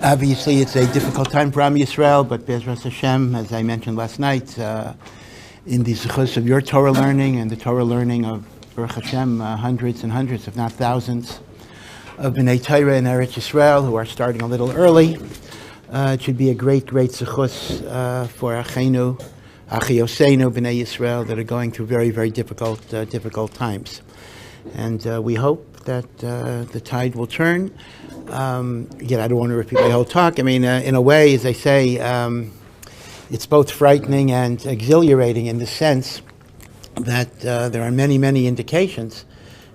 Obviously, it's a difficult time for Am Yisrael, but Be'ezras Hashem, as I mentioned last night, in the zechus of your Torah learning and the Torah learning of Baruch Hashem, hundreds and hundreds, if not thousands, of B'nai Torah in Eretz Yisrael who are starting a little early. It should be a great, great zechus for Achenu, Achiosenu, B'nai Yisrael that are going through very, very difficult times. And we hope that the tide will turn. Again, I don't want to repeat my whole talk. I mean, in a way, as I say, it's both frightening and exhilarating in the sense that there are many, many indications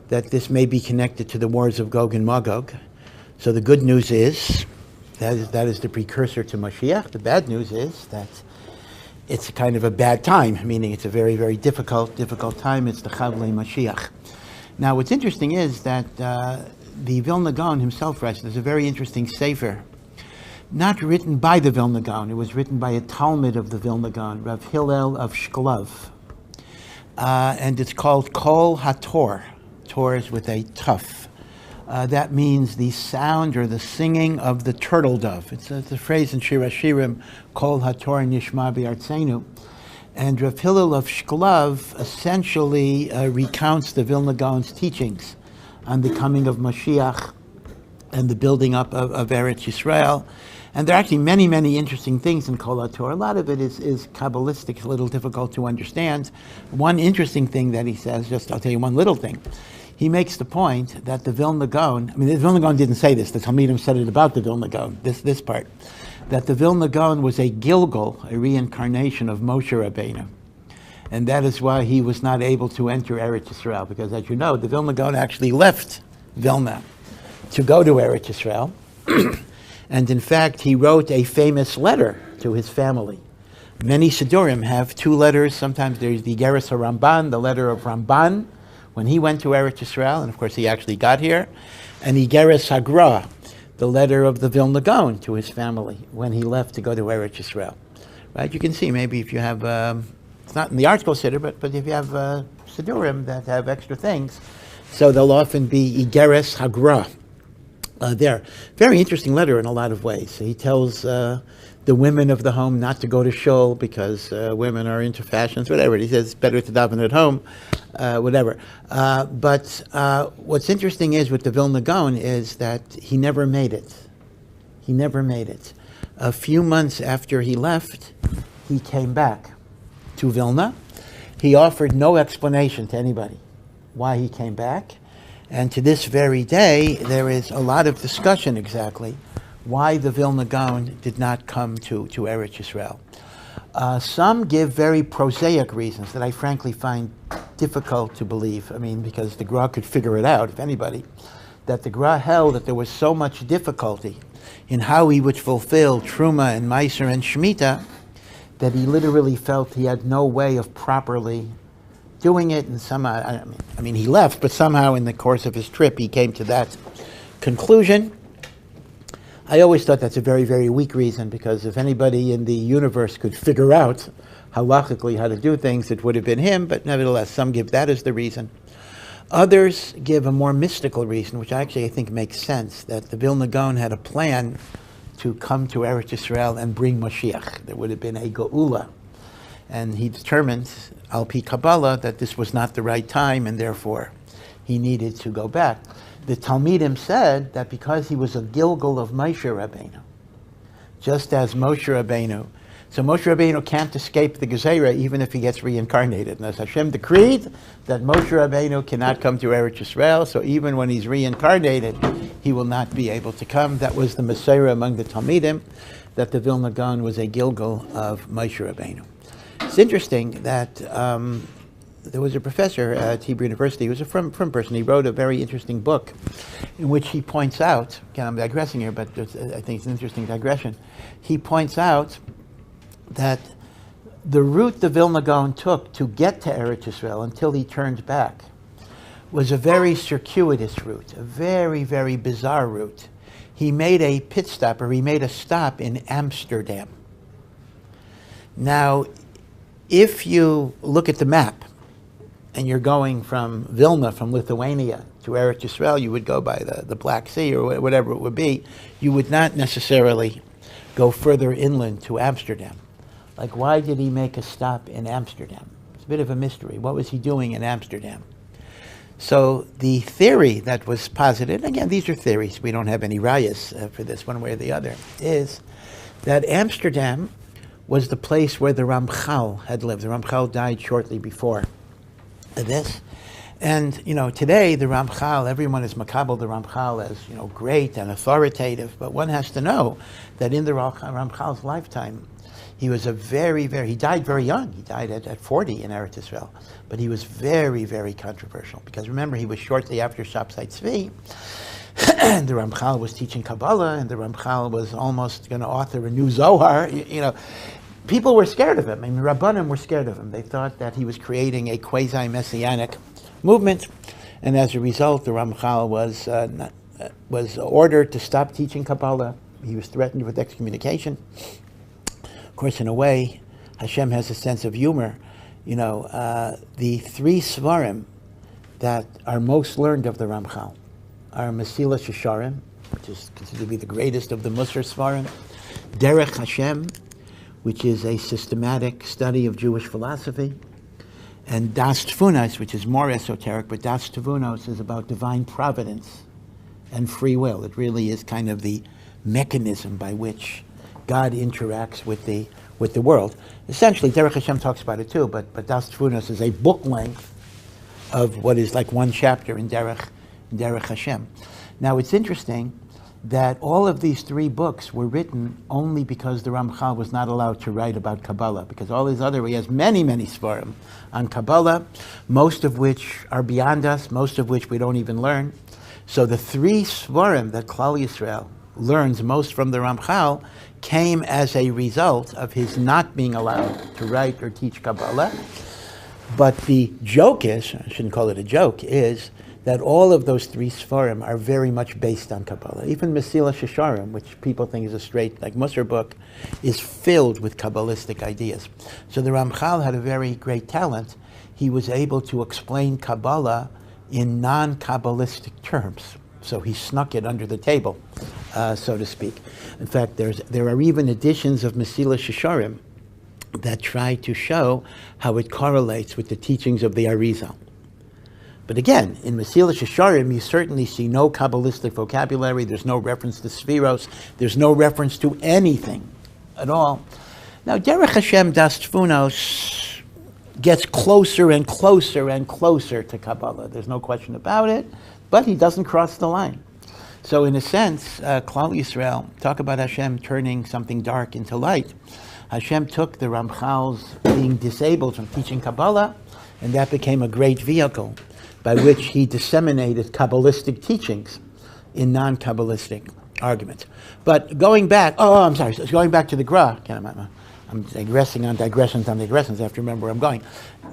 that this may be connected to the wars of Gog and Magog. So the good news is that is the precursor to moshiach. The bad news is that it's kind of a bad time, meaning it's a very, very difficult time. It's the Chavlei Mashiach. Now, what's interesting is that the Vilna Gaon himself writes, there's a very interesting sefer, not written by the Vilna Gaon. It was written by a Talmud of the Vilna Gaon, Rav Hillel of Shklov. And it's called Kol HaTor. Tor is with a tuf. That means the sound or the singing of the turtle dove. It's a phrase in Shir HaShirim, Kol HaTor Nishma B'Artzenu. And Rav Hillel of Shklov essentially recounts the Vilna Gaon's teachings on the coming of Moshiach and the building up of Eretz Yisrael. And there are actually many, many interesting things in Kol HaTorah. A lot of it is Cabalistic, a little difficult to understand. One interesting thing that he says, I'll tell you one little thing. He makes the point that the Vilna Gaon, the Vilna Gaon didn't say this, the Talmidim said it about the Vilna Gaon, this part, that the Vilna Gaon was a Gilgal, a reincarnation of Moshe Rabbeinu. And that is why he was not able to enter Eretz Yisrael, because as you know, the Vilna Gaon actually left Vilna to go to Eretz Yisrael. And in fact, he wrote a famous letter to his family. Many Sidurim have two letters. Sometimes there's the Igeres HaRamban, the letter of Ramban, when he went to Eretz Yisrael, and of course he actually got here, and Igeres HaGra, the letter of the Vilna Gaon to his family when he left to go to Eretz Yisrael. Right? You can see maybe if you have, it's not in the article siddur, but if you have Sidurim that have extra things, so they'll often be Igeres HaGra. There. Very interesting letter in a lot of ways. He tells the women of the home not to go to shul because women are into fashions, whatever. He says it's better to daven at home, whatever. But what's interesting is with the Vilna Gaon is that he never made it. He never made it. A few months after he left, he came back to Vilna. He offered no explanation to anybody why he came back. And to this very day, there is a lot of discussion exactly why the Vilna Gaon did not come to Eretz Yisrael. Some give very prosaic reasons that I frankly find difficult to believe. Because the Gra could figure it out, if anybody, that the Gra held that there was so much difficulty in how he would fulfill Truma and Meiser and Shemitah that he literally felt he had no way of properly doing it, and somehow, he left, but somehow in the course of his trip, he came to that conclusion. I always thought that's a very, very weak reason, because if anybody in the universe could figure out halachically how to do things, it would have been him, but nevertheless, some give that as the reason. Others give a more mystical reason, which actually I think makes sense, that the Vilna Gaon had a plan to come to Eretz Yisrael and bring Moshiach. There would have been a Geula. And he determined, al pi Kabbalah, that this was not the right time, and therefore he needed to go back. The Talmidim said that because he was a Gilgal of Moshe Rabbeinu, just as Moshe Rabbeinu, so Moshe Rabbeinu can't escape the Gezerah even if he gets reincarnated. And as Hashem decreed that Moshe Rabbeinu cannot come to Eretz Yisrael, so even when he's reincarnated, he will not be able to come. That was the Messiah among the Talmidim, that the Vilna Gaon was a Gilgal of Moshe Rabbeinu. It's interesting that there was a professor at Hebrew University, he was a from person, he wrote a very interesting book in which he points out, again I'm digressing here, but I think it's an interesting digression, he points out that the route the Vilna Gaon took to get to Eretz Yisrael until he turned back was a very circuitous route, a very, very bizarre route. He made a pit stop, or he made a stop in Amsterdam. Now, if you look at the map and you're going from Vilna, from Lithuania, to Eretz Yisrael, you would go by the Black Sea or whatever it would be. You would not necessarily go further inland to Amsterdam. Like, why did he make a stop in Amsterdam? It's a bit of a mystery. What was he doing in Amsterdam? So the theory that was posited, again, these are theories, we don't have any rayas for this one way or the other, is that Amsterdam was the place where the Ramchal had lived. The Ramchal died shortly before this. And, you know, today the Ramchal, everyone is makabel the Ramchal as, you know, great and authoritative, but one has to know that in the Ramchal's lifetime, he was he died very young. He died at 40 in Eretz Yisrael. But he was very, very controversial. Because remember, he was shortly after Shabtai Tzvi, and the Ramchal was teaching Kabbalah, and the Ramchal was almost going to author a new Zohar. You know, people were scared of him. I mean, Rabbanim were scared of him. They thought that he was creating a quasi-messianic movement, and as a result, the Ramchal was ordered to stop teaching Kabbalah. He was threatened with excommunication. Of course, in a way, Hashem has a sense of humor. You know, the three svarim that are most learned of the Ramchal are Mesilas Yesharim, which is considered to be the greatest of the Musar svarim, Derech Hashem, which is a systematic study of Jewish philosophy, and Das Tvunos, which is more esoteric, but Das Tvunos is about divine providence and free will. It really is kind of the mechanism by which God interacts with the world. Essentially, Derech Hashem talks about it too, but Das Tvunos is a book length of what is like one chapter in Derech Hashem. Now, it's interesting that all of these three books were written only because the Ramchal was not allowed to write about Kabbalah, because all his other, he has many, many svarim on Kabbalah, most of which are beyond us, most of which we don't even learn. So the three svarim that Klal Yisrael learns most from the Ramchal came as a result of his not being allowed to write or teach Kabbalah. But the joke is, I shouldn't call it a joke, is that all of those three Sfarim are very much based on Kabbalah. Even Mesilas Yesharim, which people think is a straight, like Musar book, is filled with Kabbalistic ideas. So the Ramchal had a very great talent. He was able to explain Kabbalah in non-Kabbalistic terms. So he snuck it under the table, so to speak. In fact, there are even editions of Mesilas Yesharim that try to show how it correlates with the teachings of the Arizal. But again, in Mesilas Yesharim, you certainly see no Cabalistic vocabulary. There's no reference to Sfiros. There's no reference to anything at all. Now, Derech Hashem Das Tvunos gets closer and closer and closer to Kabbalah. There's no question about it, but he doesn't cross the line. So in a sense, Klal Yisrael, talk about Hashem turning something dark into light. Hashem took the Ramchal's being disabled from teaching Kabbalah, and that became a great vehicle by which he disseminated Kabbalistic teachings in non-Kabbalistic arguments. But going back, going back to the Gra, I'm digressing on digressions on digressions, I have to remember where I'm going.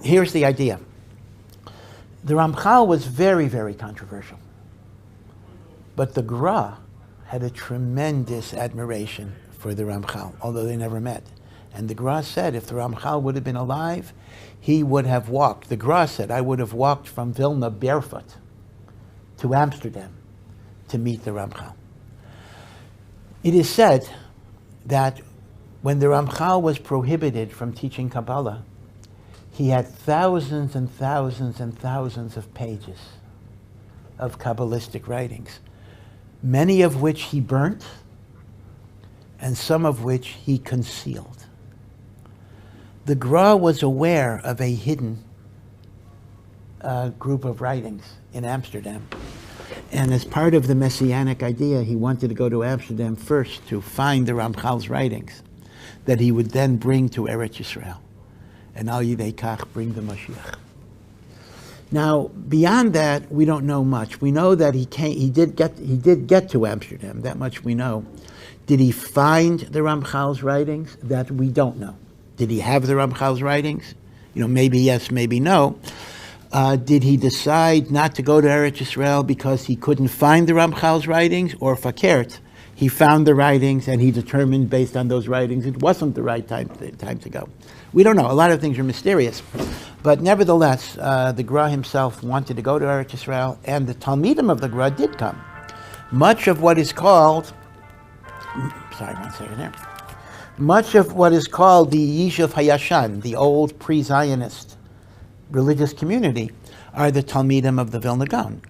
Here's the idea. The Ramchal was very, very controversial. But the Gra had a tremendous admiration for the Ramchal, although they never met. And the Gra said if the Ramchal would have been alive, he would have walked. The Gra said, I would have walked from Vilna barefoot to Amsterdam to meet the Ramchal. It is said that when the Ramchal was prohibited from teaching Kabbalah, he had thousands and thousands and thousands of pages of Kabbalistic writings, many of which he burnt and some of which he concealed. The Gra was aware of a hidden group of writings in Amsterdam. And as part of the Messianic idea, he wanted to go to Amsterdam first to find the Ramchal's writings that he would then bring to Eretz Yisrael. And al yidei kach, bring the moshiach. Now, beyond that, we don't know much. We know that he did get to Amsterdam. That much we know. Did he find the Ramchal's writings? That we don't know. Did he have the Ramchal's writings? Maybe yes, maybe no. Did he decide not to go to Eretz Yisrael because he couldn't find the Ramchal's writings? Or fakert, he found the writings and he determined based on those writings it wasn't the right time to go. We don't know. A lot of things are mysterious. But nevertheless, the Gra himself wanted to go to Eretz Yisrael, and the Talmidim of the Gra did come. Much of what is called, sorry, one second here. Much of what is called the Yishuv Hayashan, the old pre-Zionist religious community, are the Talmidim of the Vilna Gaon.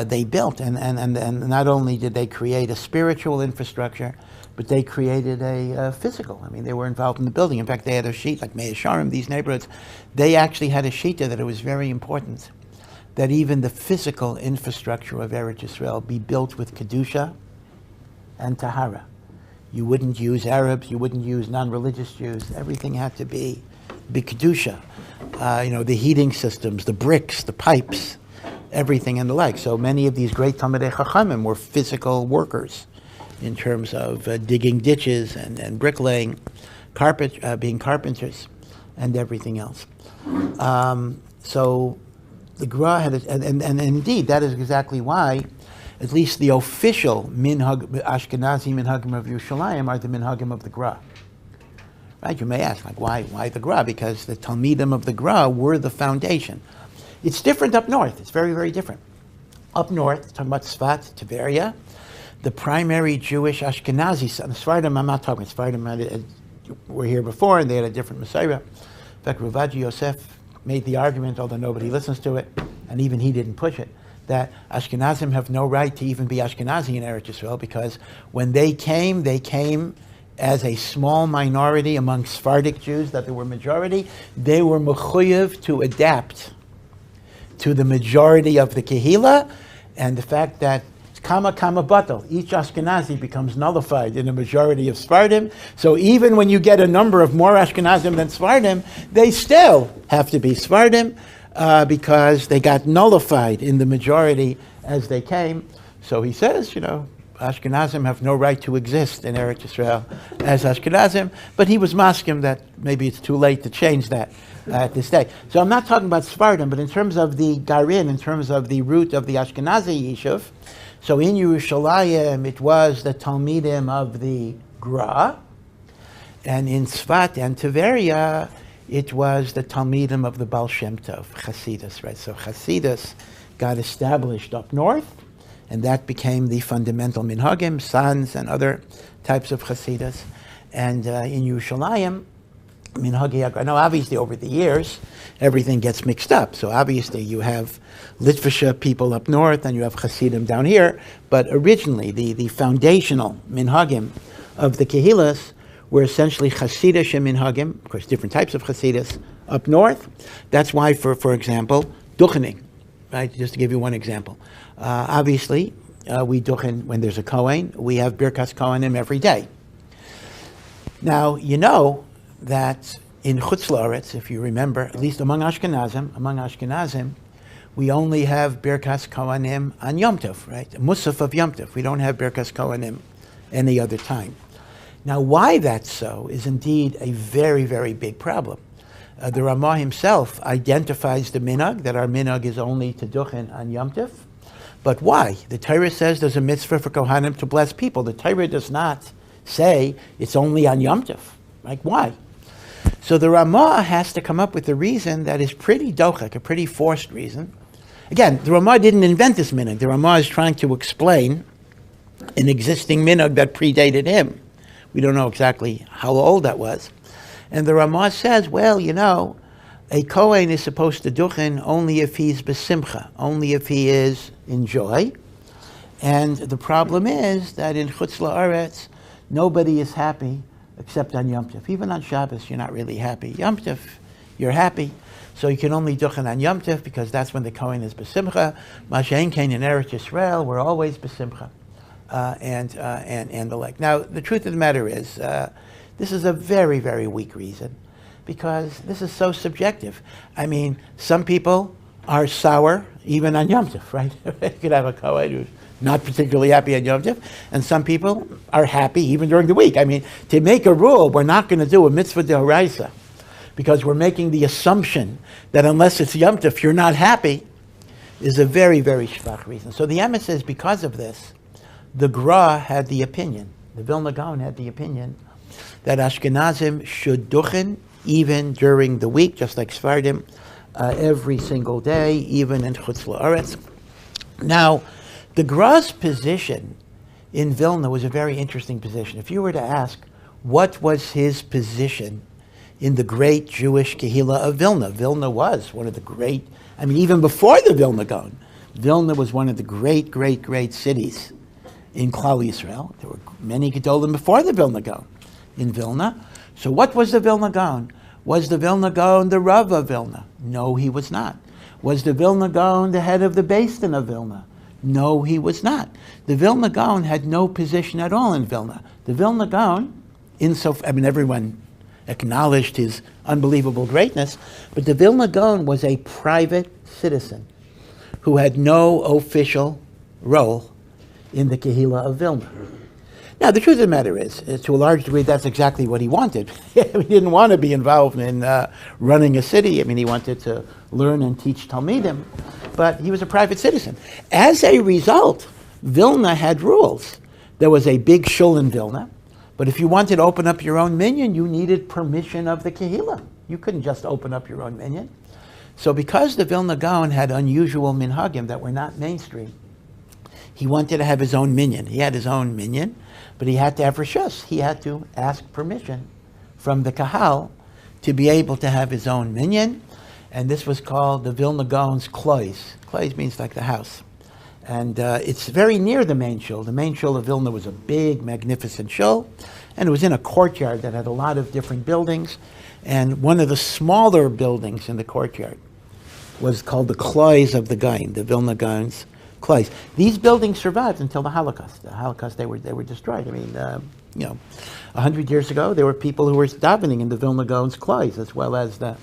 They built, and not only did they create a spiritual infrastructure, but they created a physical. I mean, they were involved in the building. In fact, they had a sheet, like Meah Sharim, these neighborhoods, they actually had a sheet that it was very important that even the physical infrastructure of Eretz Yisrael be built with Kedusha and Tahara. You wouldn't use Arabs, you wouldn't use non-religious Jews. Everything had to be Kedusha. The heating systems, the bricks, the pipes, everything and the like. So many of these great Talmidei Chachamim were physical workers in terms of digging ditches and bricklaying, being carpenters, and everything else. So the Gra had, and indeed that is exactly why, at least the official Ashkenazi minhagim of Yerushalayim are the minhagim of the Gra. Right? You may ask, like, why the Gra? Because the Talmidim of the Gra were the foundation. It's different up north. It's very, very different. Up north, talking about Tzfat, Tiberia, the primary Jewish Ashkenazi, Sfardim, I'm not talking Sfardim, were here before, and they had a different Messiah. In fact, Ravaji Yosef made the argument, although nobody listens to it, and even he didn't push it, that Ashkenazim have no right to even be Ashkenazi in Eretz Yisrael, because when they came as a small minority among Sephardic Jews, that there were majority. They were mechuyev to adapt to the majority of the Kehila, and the fact that kama batal, each Ashkenazi becomes nullified in a majority of Sephardim. So even when you get a number of more Ashkenazim than Sephardim, they still have to be Sephardim because they got nullified in the majority as they came. So he says, Ashkenazim have no right to exist in Eretz Yisrael as Ashkenazim, but he was maskim that maybe it's too late to change that at this day. So I'm not talking about Sephardim, but in terms of the Garin, in terms of the root of the Ashkenazi Yishuv, so in Yerushalayim it was the Talmidim of the Gra, and in Tzfat and Tiberia it was the Talmidim of the Baal Shem Tov, Chasidus, right? So Chasidus got established up north, and that became the fundamental minhagim, sans, and types of Chasidus. And in Yerushalayim, minhagi, now obviously over the years, everything gets mixed up. So obviously you have Litvisha people up north, and you have Hasidim down here. But originally, the foundational minhagim of the Kehilas were essentially Chasidish minhagim, of course different types of Chasidus, up north. That's why, for example, duchening, right? Just to give you one example. Obviously, we duchen when there's a Kohen. We have Birkas Kohanim every day. Now, you know that in Chutz La'aretz, if you remember, at least among Ashkenazim, we only have Birkas Kohanim on Yom Tov, right? Musaf of Yom Tov. We don't have Birkas Kohanim any other time. Now, why that's so is indeed a very, very big problem. The Ramah himself identifies the minog, that our minog is only to duchen on Yom Tov. But why? The Torah says there's a mitzvah for Kohanim to bless people. The Torah does not say it's only on Yom Tov. Like, why? So the Ramah has to come up with a reason that is pretty dochek, a pretty forced reason. Again, the Ramah didn't invent this minog. The Ramah is trying to explain an existing minog that predated him. We don't know exactly how old that was. And the Ramah says, well, a Kohen is supposed to duchen only if he's besimcha, only if he is in joy. And the problem is that in Chutz La'aretz, nobody is happy except on Yom Tov. Even on Shabbos, you're not really happy. Yom Tov, you're happy. So you can only duchen on Yom Tov because that's when the Kohen is besimcha. Mashen Kain in Eretz Yisrael, we're always besimcha. And the like. Now, the truth of the matter is, this is a very, very weak reason, because this is so subjective. I mean, some people are sour even on Yom Tov, right? You could have a Kohen who's not particularly happy on Yom Tov, and some people are happy even during the week. I mean, to make a rule, we're not going to do a mitzvah d'oraisa, because we're making the assumption that unless it's Yom Tov, you're not happy, is a very, very shvach reason. So the emes says, because of this, the Gra had the opinion, the Vilna Gaon had the opinion, that Ashkenazim should duchen even during the week, just like Sephardim, every single day, even in Chutz La'aretz. Now, the Gra's position in Vilna was a very interesting position. If you were to ask, what was his position in the great Jewish Kehillah of Vilna? Vilna was one of the great, even before the Vilna Gaon, Vilna was one of the great, great, great cities in Klal Yisrael. There were many Gedolim before the Vilna Gaon in Vilna. So what was the Vilna Gaon? Was the Vilna Gaon the Rav of Vilna? No, he was not. Was the Vilna Gaon the head of the Beis Din of Vilna? No, he was not. The Vilna Gaon had no position at all in Vilna. The Vilna Gaon, everyone acknowledged his unbelievable greatness, but the Vilna Gaon was a private citizen who had no official role in the Kehillah of Vilna. Now, the truth of the matter is, to a large degree, that's exactly what he wanted. He didn't want to be involved in running a city. He wanted to learn and teach Talmidim, but he was a private citizen. As a result, Vilna had rules. There was a big shul in Vilna, but if you wanted to open up your own minyan, you needed permission of the Kehillah. You couldn't just open up your own minyan. So because the Vilna Gaon had unusual minhagim that were not mainstream, he wanted to have his own minyan. He had his own minyan, but he had to have rishus. He had to ask permission from the kahal to be able to have his own minyan, and this was called the Vilna Gaon's klois. Klois means like the house. And it's very near the main shul. The main shul of Vilna was a big, magnificent shul, and it was in a courtyard that had a lot of different buildings, and one of the smaller buildings in the courtyard was called the klois of the Gaon, the Vilna Gaon's klois. These buildings survived until the Holocaust. The Holocaust, they were destroyed. 100 years ago, there were people who were davening in the Vilna Gaon's klois, as well as the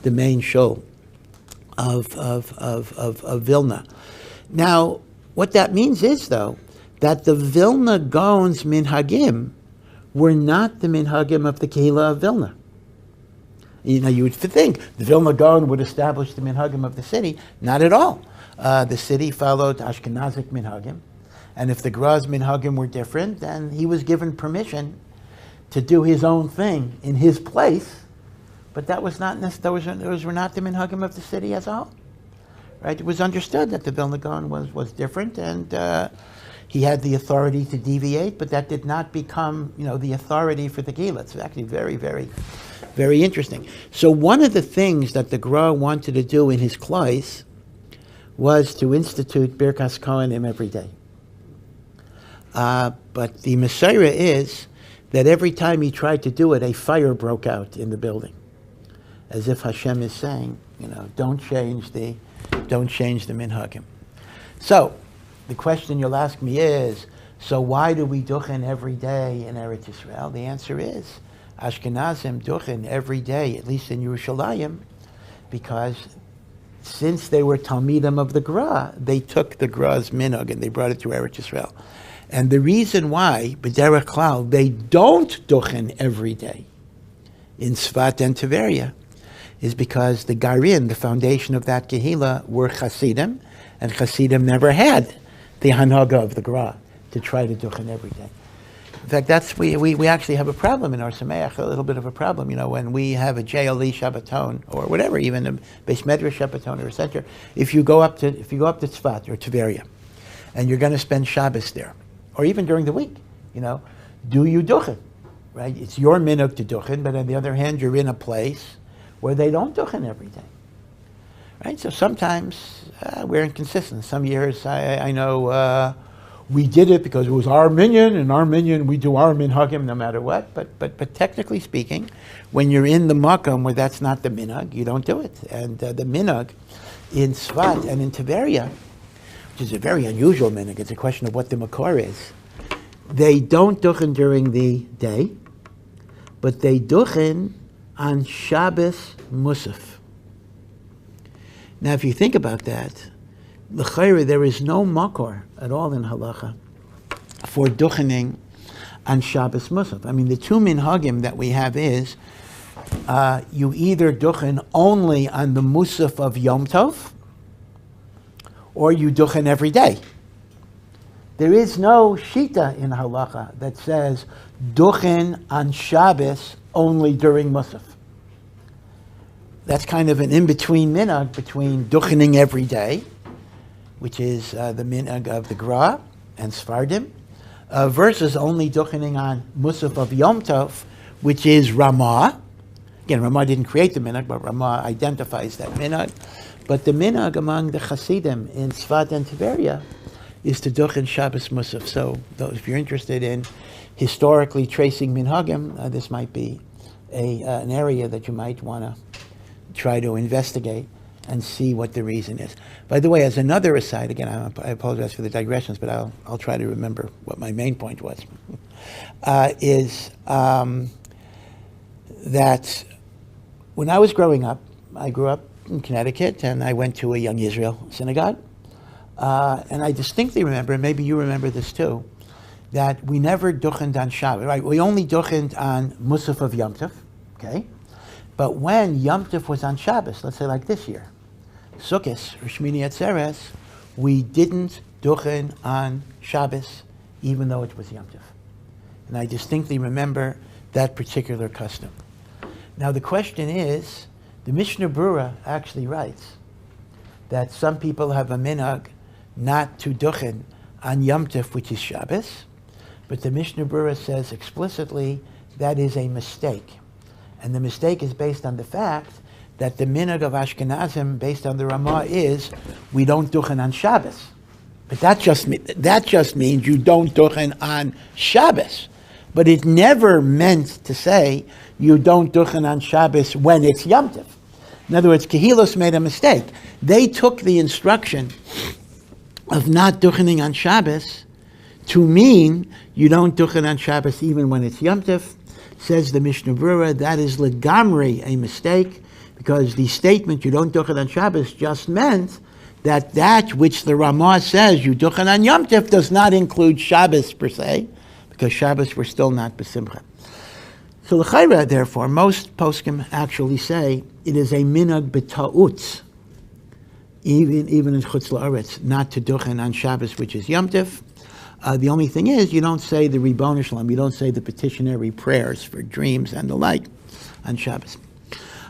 main shul of Vilna. Now, what that means is, though, that the Vilna Gaon's minhagim were not the minhagim of the Kehillah of Vilna. You would think the Vilna Gaon would establish the minhagim of the city. Not at all. The city followed Ashkenazic minhagim, and if the Gra's minhagim were different, then he was given permission to do his own thing in his place. But that was not those were not the minhagim of the city as a whole. Right? It was understood that the Vilna Gaon was different, and he had the authority to deviate, but that did not become the authority for the Kehillah. It's actually very, very, very interesting. So one of the things that the Gra wanted to do in his klois was to institute Birkas Kohanim every day. But the Messiah is that every time he tried to do it, a fire broke out in the building, as if Hashem is saying, don't change the minhagim. So the question you'll ask me is, so why do we duchen every day in Eretz Yisrael? The answer is, Ashkenazim duchen every day, at least in Yerushalayim, because since they were Talmidim of the Gra, they took the Gra's minog and they brought it to Eretz Yisrael. And the reason why, b'derech klal, they don't duchen every day in Svat and Tiberia is because the Garin, the foundation of that Kehillah, were Hasidim, and Hasidim never had the Hanaga of the Gra to try to duchen every day. In fact, we actually have a problem in Ohr Somayach, a little bit of a problem. When we have a JLE Shabbaton or whatever, even a Beis Medrash Shabbaton or a center, if you go up to Tzfat or Tiberia, and you're going to spend Shabbos there, or even during the week, do you duchen? Right? It's your minog to duchen, but on the other hand, you're in a place where they don't duchen every day. Right? So sometimes we're inconsistent. Some years I know we did it because it was our minyan, and our minyan, we do our minhagim no matter what. But technically speaking, when you're in the makom where that's not the minhag, you don't do it. And the minhag in Svat and in Tiberia, which is a very unusual minhag, it's a question of what the makor is. They don't duchen during the day, but they duchen on Shabbos Musaf. Now, if you think about that, l'chayre, there is no makor at all in halacha for duchening on Shabbos Musaf. The two minhagim that we have is you either duchen only on the Musaf of Yom Tov, or you duchen every day. There is no shita in halacha that says duchen on Shabbos only during Musaf. That's kind of an in-between minog between duchening every day, which is the minog of the Gra and Sfardim, versus only duchening on Musaf of Yom Tov, which is Ramah. Again, Ramah didn't create the minog, but Ramah identifies that minog. But the minog among the Hasidim in Tzfat and Tiberia is to duchen Shabbos Musaf. So if you're interested in historically tracing minhagim, this might be an area that you might want to try to investigate and see what the reason is. By the way, as another aside, again, I apologize for the digressions, but I'll try to remember what my main point was, is that when I was growing up, I grew up in Connecticut, and I went to a Young Israel synagogue, and I distinctly remember, and maybe you remember this too, that we never duchened on Shabbat, right? We only duchened on Musaf of Yom Tov, okay? But when Yom Tov was on Shabbos, let's say like this year, Sukkot or Shmini Atzeres, we didn't duchen on Shabbos, even though it was Yom Tov. And I distinctly remember that particular custom. Now the question is, the Mishnah Berurah actually writes that some people have a minog not to duchen on Yom Tov, which is Shabbos, but the Mishnah Berurah says explicitly that is a mistake. And the mistake is based on the fact that the minog of Ashkenazim, based on the Ramah, is we don't duchen on Shabbos. But that just means you don't duchen on Shabbos. But it never meant to say you don't duchen on Shabbos when it's Yom Tov. In other words, Kehilos made a mistake. They took the instruction of not duchening on Shabbos to mean you don't duchen on Shabbos even when it's Yom Tov. Says the Mishnah Berurah, that is legamri a mistake, because the statement you don't duchen on Shabbos just meant that which the Ramah says you duchen on Yom Tov does not include Shabbos per se, because Shabbos were still not besimcha. So l'chayra, therefore, most poskim actually say it is a minog b'ta'utz, even in Chutz La'aretz, not to duchen on Shabbos, which is Yom Tov. The only thing is, you don't say the Ribbono Shalom, you don't say the petitionary prayers for dreams and the like on Shabbos.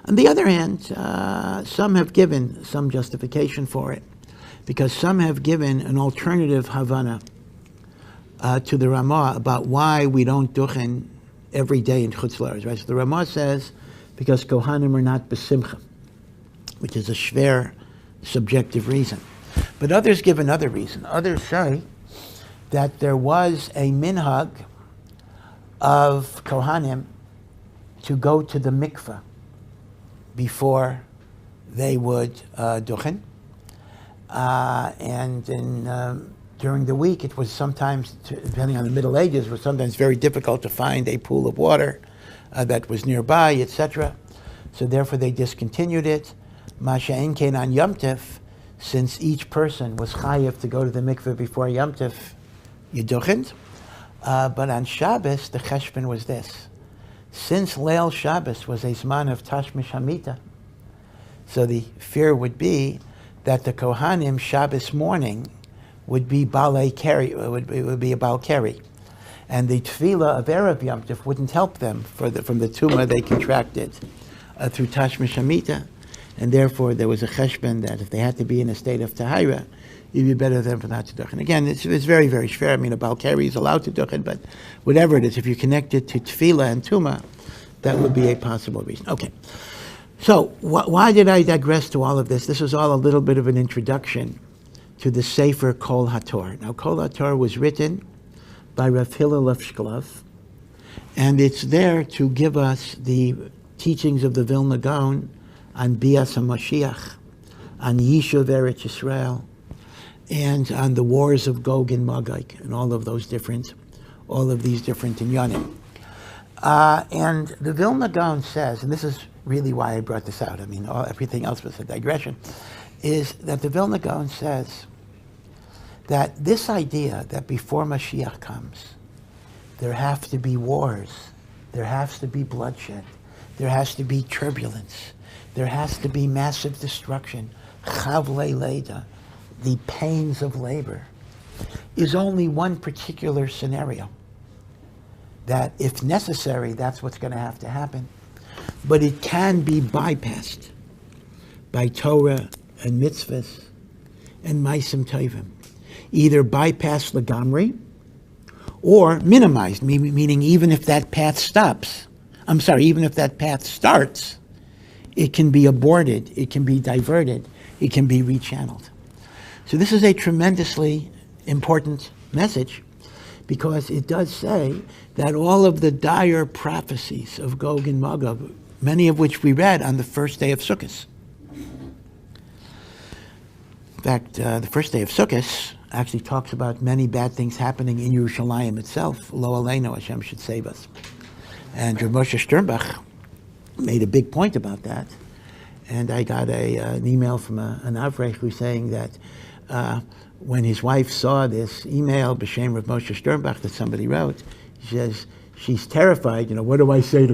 On the other hand, some have given some justification for it, because some have given an alternative Havana to the Ramah about why we don't duchen every day in Chutz La'aretz, right? So the Ramah says, because Kohanim are not besimcha, which is a shver subjective reason. But others give another reason. Others say that there was a minhag of Kohanim to go to the mikveh before they would duchen. During the week, it was sometimes, depending on the Middle Ages, it was sometimes very difficult to find a pool of water that was nearby, etc. So therefore they discontinued it. Masha'en kein on Yom Tov, since each person was chayiv to go to the mikveh before Yom Tov, you duchened. But on Shabbos, the cheshbon was this. Since Leil Shabbos was a zman of tashmish hamita, so the fear would be that the Kohanim Shabbos morning would be balei keri, would be a bal keri, and the tefillah of Erev Yom Tov wouldn't help them from the tumah they contracted through tashmish hamita, and therefore there was a cheshbon that if they had to be in a state of tahira, it'd be better than for not to duchen. Again, it's very, very fair. I mean, a bal keri is allowed to duchen, but whatever it is, if you connect it to tefillah and tumah, that would be a possible reason. Okay. So why did I digress to all of this? This was all a little bit of an introduction to the Sefer Kol HaTorah. Now, Kol HaTorah was written by Rav Hillel of Shklov, and it's there to give us the teachings of the Vilna Gaon on Bias HaMoshiach, on Yishuv Eretz Yisrael, and on the wars of Gog and Magog, and all of these different inyanim. And the Vilna Gaon says, and this is really why I brought this out, I mean, everything else was a digression, is that the Vilna Gaon says that this idea that before Mashiach comes, there have to be wars, there has to be bloodshed, there has to be turbulence, there has to be massive destruction, chavlei leda, the pains of labor, is only one particular scenario. That if necessary, that's what's going to have to happen. But it can be bypassed. by Torah and mitzvahs and maisim tovim. Either bypass legamri or minimized, meaning even if that path even if that path starts, it can be aborted, it can be diverted, it can be rechanneled. So this is a tremendously important message, because it does say that all of the dire prophecies of Gog and Magog, many of which we read on the first day of Sukkot. In fact, the first day of Sukkot actually talks about many bad things happening in Yerushalayim itself. Lo Aleinu, Hashem should save us. And Rav Moshe Sternbach made a big point about that. And I got an email from an Avrech who's saying that when his wife saw this email, B'Shem Rav Moshe Sternbach, that somebody wrote, he says, she's terrified, what do I say to,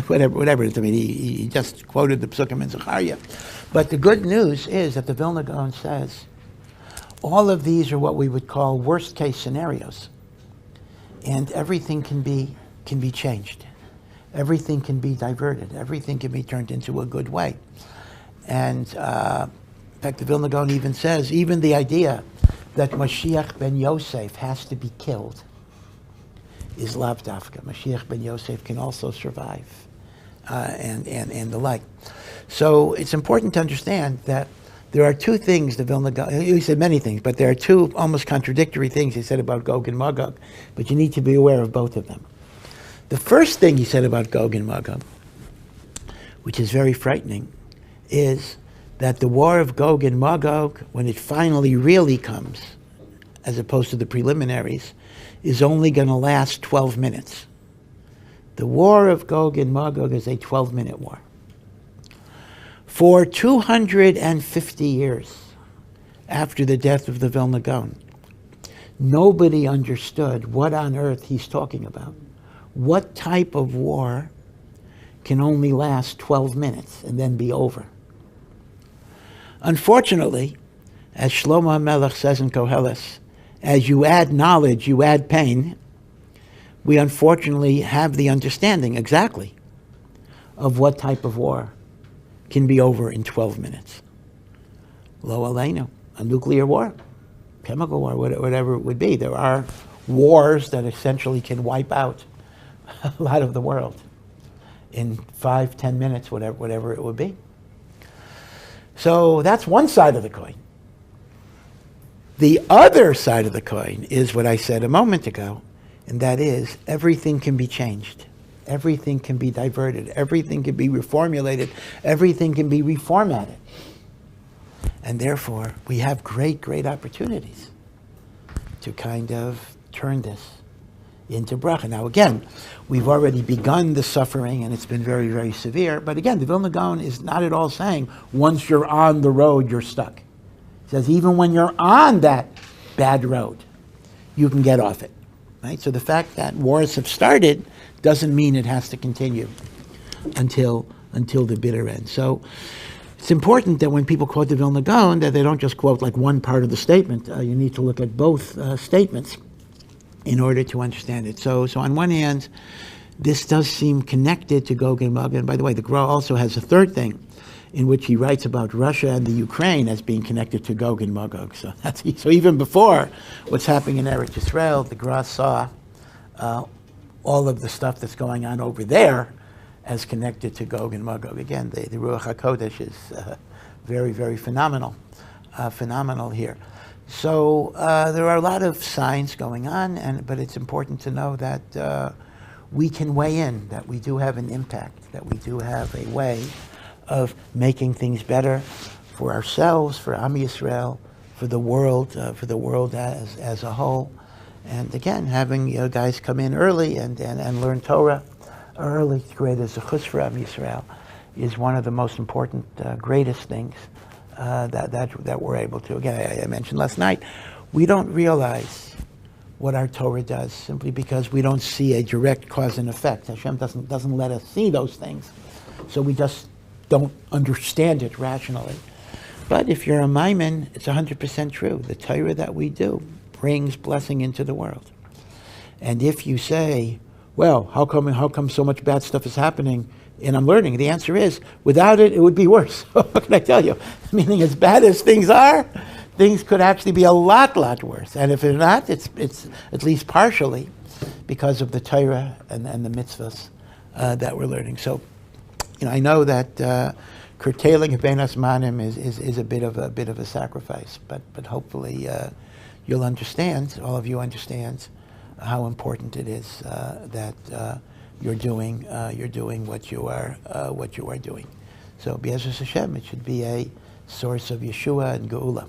whatever. I mean, he just quoted the Psukim in Zechariah. But the good news is that the Vilna Gaon says, all of these are what we would call worst case scenarios. And everything can be changed. Everything can be diverted. Everything can be turned into a good way. And in fact, the Vilna Gaon even says, even the idea that Moshiach ben Yosef has to be killed is lav dafka. Moshiach ben Yosef can also survive, and the like. So it's important to understand that there are two things the Vilna Gaon, he said many things, but there are two almost contradictory things he said about Gog and Magog, but you need to be aware of both of them. The first thing he said about Gog and Magog, which is very frightening, is that the war of Gog and Magog, when it finally really comes, as opposed to the preliminaries, is only going to last 12 minutes. The war of Gog and Magog is a 12-minute war. For 250 years after the death of the Vilna Gaon, nobody understood what on earth he's talking about. What type of war can only last 12 minutes and then be over? Unfortunately, as Shlomo HaMelech says in Koheles, as you add knowledge, you add pain. We unfortunately have the understanding exactly of what type of war can be over in 12 minutes. Lo aleinu, a nuclear war, chemical war, whatever it would be. There are wars that essentially can wipe out a lot of the world in 5-10 minutes, whatever it would be. So that's one side of the coin. The other side of the coin is what I said a moment ago, and that is everything can be changed. Everything can be diverted. Everything can be reformulated. Everything can be reformatted. And therefore, we have great, great opportunities to kind of turn this into bracha. Now again, we've already begun the suffering and it's been very, very severe. But again, the Vilna Gaon is not at all saying once you're on the road, you're stuck. It says even when you're on that bad road, you can get off it. Right? So the fact that wars have started doesn't mean it has to continue until the bitter end. So it's important that when people quote the Vilna Gaon, that they don't just quote like one part of the statement. You need to look at both statements in order to understand it. So on one hand, this does seem connected to Gog and Magog. And by the way, the Gra also has a third thing in which he writes about Russia and the Ukraine as being connected to Gog and Magog. So even before what's happening in Eretz Yisrael, the Gra saw all of the stuff that's going on over there as connected to Gog and Magog. Again, the Ruach HaKodesh is very, very phenomenal here. So there are a lot of signs going on, but it's important to know that we can weigh in, that we do have an impact, that we do have a way of making things better for ourselves, for Am Yisrael, for the world as a whole. And again, having guys come in early and learn Torah early, create a zechus for Am Yisrael, is one of the most important, greatest things that we're able to. Again, I mentioned last night, we don't realize what our Torah does simply because we don't see a direct cause and effect. Hashem doesn't let us see those things, so we just don't understand it rationally. But if you're a Maimon, it's 100% true. The Torah that we do brings blessing into the world. And if you say, well, how come so much bad stuff is happening and I'm learning? The answer is, without it, it would be worse. What can I tell you? Meaning, as bad as things are, things could actually be a lot worse. And if they're not, it's at least partially because of the torah and the mitzvahs that we're learning. So, I know that curtailing Benas Manim is a bit of a sacrifice, but hopefully you'll understand, all of you understand, how important it is that you're doing what you are doing. So B'ezras Hashem, it should be a source of Yeshua and Geula.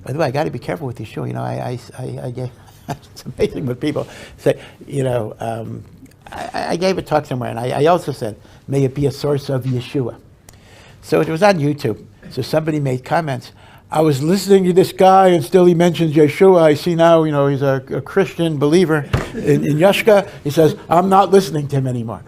By the way, I got to be careful with Yeshua. I gave, it's amazing what people say. I gave a talk somewhere, and I also said, may it be a source of Yeshua. So it was on YouTube. So somebody made comments. I was listening to this guy, and still he mentions Yeshua. I see now, he's a Christian believer in Yashka. He says, I'm not listening to him anymore.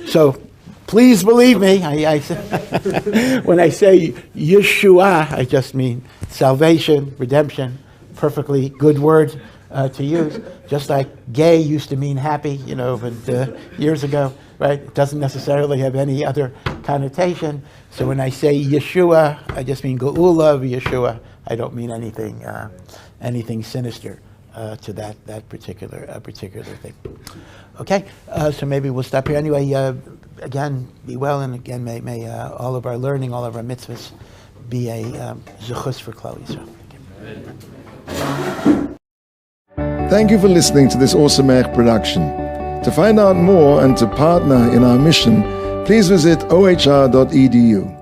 So please believe me. When I say Yeshua, I just mean salvation, redemption, perfectly good word to use. Just like gay used to mean happy, but years ago, right? It doesn't necessarily have any other connotation. So when I say Yeshua, I just mean Geula of Yeshua. I don't mean anything sinister to that particular thing. Okay, so maybe we'll stop here. Anyway, again, be well, and again, may all of our learning, all of our mitzvahs be a zechus for Klal Yisrael. Thank you for listening to this Ohr Somayach production. To find out more and to partner in our mission, please visit ohr.edu.